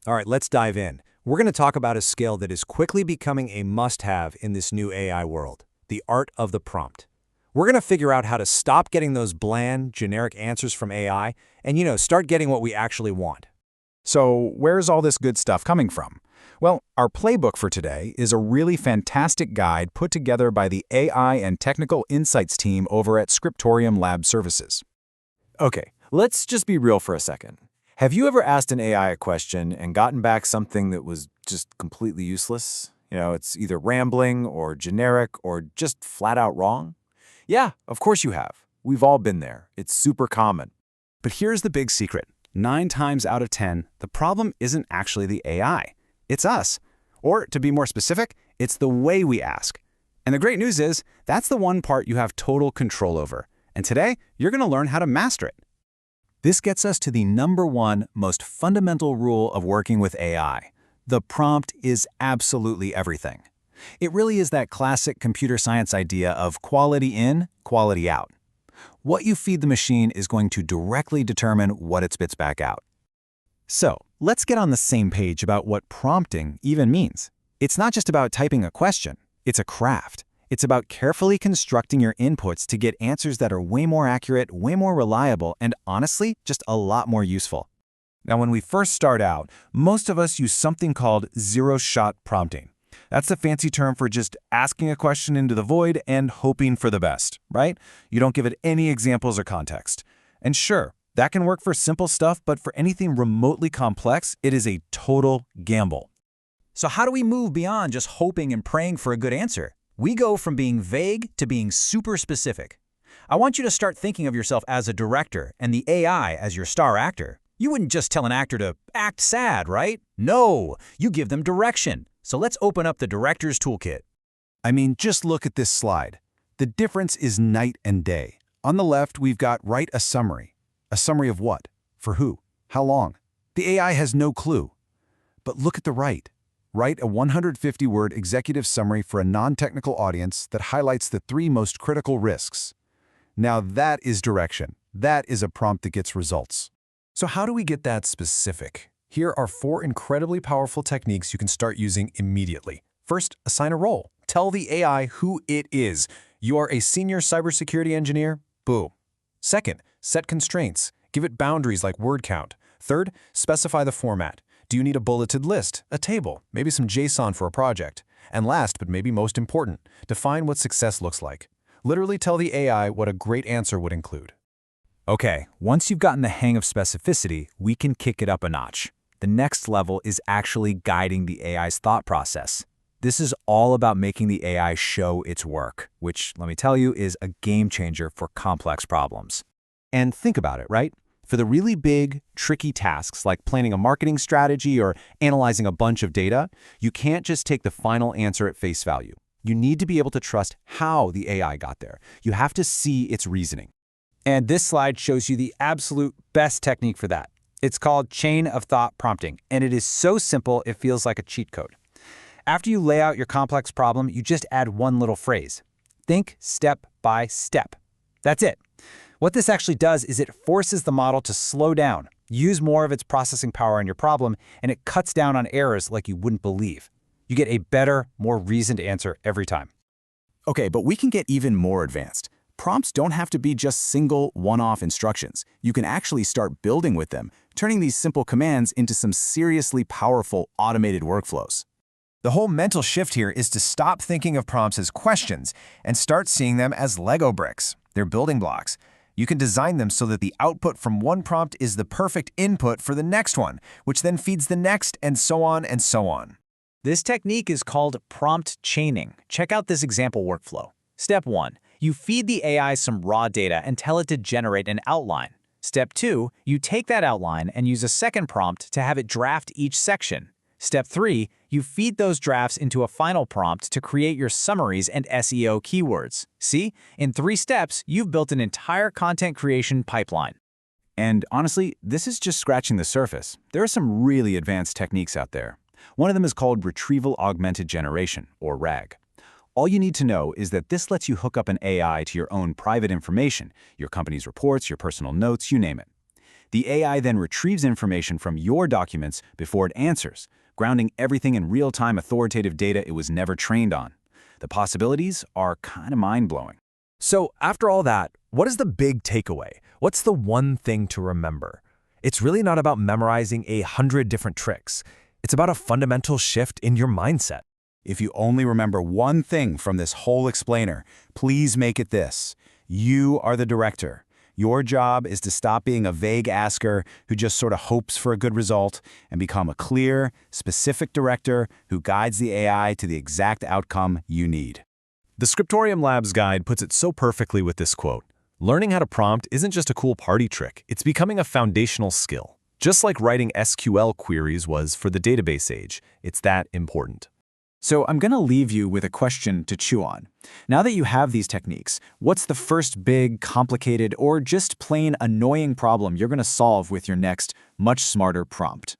All right, let's dive in. We're going to talk about a skill that is quickly becoming a must-have in this new AI world, the art of the prompt. We're going to figure out how to stop getting those bland, generic answers from AI and, start getting what we actually want. So where's all this good stuff coming from? Well, our playbook for today is a really fantastic guide put together by the AI and Technical Insights team over at Scriptorium Lab Services. Okay, let's just be real for a second. Have you ever asked an AI a question and gotten back something that was just completely useless? It's either rambling or generic or just flat out wrong? Yeah, of course you have. We've all been there. It's super common. But here's the big secret. 9 times out of 10, the problem isn't actually the AI. It's us. Or, to be more specific, it's the way we ask. And the great news is, that's the one part you have total control over. And today, you're going to learn how to master it. This gets us to the #1 most fundamental rule of working with AI. The prompt is absolutely everything. It really is that classic computer science idea of quality in, quality out. What you feed the machine is going to directly determine what it spits back out. So, let's get on the same page about what prompting even means. It's not just about typing a question, it's a craft. It's about carefully constructing your inputs to get answers that are way more accurate, way more reliable, and honestly, just a lot more useful. Now, when we first start out, most of us use something called zero-shot prompting. That's the fancy term for just asking a question into the void and hoping for the best, right? You don't give it any examples or context. And sure, that can work for simple stuff, but for anything remotely complex, it is a total gamble. So how do we move beyond just hoping and praying for a good answer? We go from being vague to being super specific. I want you to start thinking of yourself as a director and the AI as your star actor. You wouldn't just tell an actor to act sad, right? No, you give them direction. So let's open up the director's toolkit. I mean, just look at this slide. The difference is night and day. On the left, we've got write a summary. A summary of what? For who? How long? The AI has no clue. But look at the right. Write a 150-word executive summary for a non-technical audience that highlights the 3 most critical risks. Now that is direction. That is a prompt that gets results. So how do we get that specific? Here are 4 incredibly powerful techniques you can start using immediately. First, assign a role. Tell the AI who it is. You are a senior cybersecurity engineer? Boom. Second, set constraints. Give it boundaries like word count. Third, specify the format. Do you need a bulleted list, a table, maybe some JSON for a project? And last, but maybe most important, define what success looks like. Literally tell the AI what a great answer would include. Okay, once you've gotten the hang of specificity, we can kick it up a notch. The next level is actually guiding the AI's thought process. This is all about making the AI show its work, which, let me tell you, is a game changer for complex problems. And think about it, right? For the really big, tricky tasks like planning a marketing strategy or analyzing a bunch of data, you can't just take the final answer at face value. You need to be able to trust how the AI got there. You have to see its reasoning. And this slide shows you the absolute best technique for that. It's called chain of thought prompting, and it is so simple it feels like a cheat code. After you lay out your complex problem, you just add one little phrase. Think step by step. That's it. What this actually does is it forces the model to slow down, use more of its processing power on your problem, and it cuts down on errors like you wouldn't believe. You get a better, more reasoned answer every time. Okay, but we can get even more advanced. Prompts don't have to be just single, one-off instructions. You can actually start building with them, turning these simple commands into some seriously powerful automated workflows. The whole mental shift here is to stop thinking of prompts as questions and start seeing them as Lego bricks. They're building blocks. You can design them so that the output from one prompt is the perfect input for the next one, which then feeds the next, and so on and so on. This technique is called prompt chaining. Check out this example workflow. Step 1. You feed the AI some raw data and tell it to generate an outline. Step 2. You take that outline and use a second prompt to have it draft each section. Step 3, you feed those drafts into a final prompt to create your summaries and SEO keywords. See? In 3 steps, you've built an entire content creation pipeline. And honestly, this is just scratching the surface. There are some really advanced techniques out there. One of them is called Retrieval Augmented Generation, or RAG. All you need to know is that this lets you hook up an AI to your own private information, your company's reports, your personal notes, you name it. The AI then retrieves information from your documents before it answers, grounding everything in real-time authoritative data it was never trained on. The possibilities are kind of mind-blowing. So after all that, what is the big takeaway? What's the one thing to remember? It's really not about memorizing 100 different tricks. It's about a fundamental shift in your mindset. If you only remember one thing from this whole explainer, please make it this. You are the director. Your job is to stop being a vague asker who just sort of hopes for a good result and become a clear, specific director who guides the AI to the exact outcome you need. The Scriptorium Labs guide puts it so perfectly with this quote: "Learning how to prompt isn't just a cool party trick, it's becoming a foundational skill. Just like writing SQL queries was for the database age, it's that important." So I'm going to leave you with a question to chew on. Now that you have these techniques, what's the first big, complicated, or just plain annoying problem you're going to solve with your next, much smarter prompt?